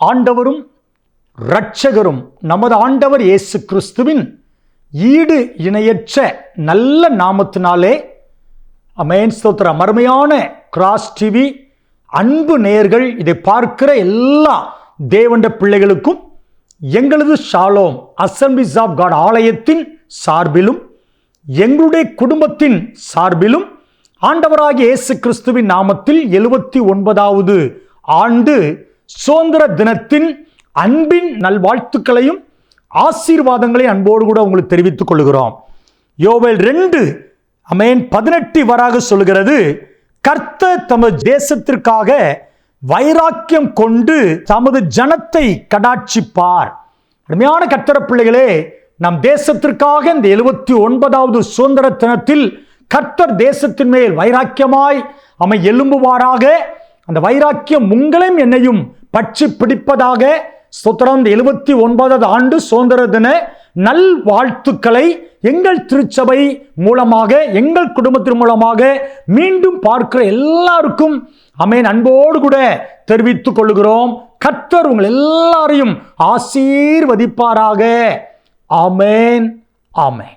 ஆண்டவரும் இரட்சகரும் நமது ஆண்டவர் இயேசு கிறிஸ்துவின் ஈடு இணையற்ற நல்ல நாமத்தினாலே ஆமென் ஸ்தோத்திரம். அருமையான கிராஸ் டிவி அன்பு நேயர்கள், இதை பார்க்கிற எல்லா தேவனுடைய பிள்ளைகளுக்கும் எங்களது ஷாலோம் அசம்பிளிஸ் ஆஃப் காட் ஆலயத்தின் சார்பிலும் எங்களுடைய குடும்பத்தின் சார்பிலும் ஆண்டவராகிய இயேசு கிறிஸ்துவின் நாமத்தில் 79வது ஆண்டு சுதந்திர தினத்தின் அன்பின் நல்வாழ்த்துக்களையும் ஆசீர்வாதங்களையும் அன்போடு கூட உங்களுக்கு தெரிவித்துக் கொள்கிறோம். யோவேல் 2:18 வராக சொல்கிறது, கர்த்தர் தமது தேசத்திற்காக வைராக்கியம் கொண்டு தமது ஜனத்தை கடாட்சிப்பார். அருமையான கர்த்தர் பிள்ளைகளே, நம் தேசத்திற்காக இந்த 79வது சுதந்திர தினத்தில் கர்த்தர் தேசத்தின் மேல் வைராக்கியமாய் எழும்புவாராக. அந்த வைராக்கியம் உங்களையும் என்னையும் பற்றி பிடிப்பதாக. ஸ்தோத்திரம். 79வது ஆண்டு சுதந்திர தின நல் வாழ்த்துக்களை எங்கள் திருச்சபை மூலமாக, எங்கள் குடும்பத்தின் மூலமாக மீண்டும் பார்க்கிற எல்லாருக்கும் ஆமென் அன்போடு கூட தெரிவித்துக் கொள்கிறோம். கர்த்தர் உங்கள் எல்லாரையும் ஆசீர்வதிப்பாராக. ஆமென், ஆமென்.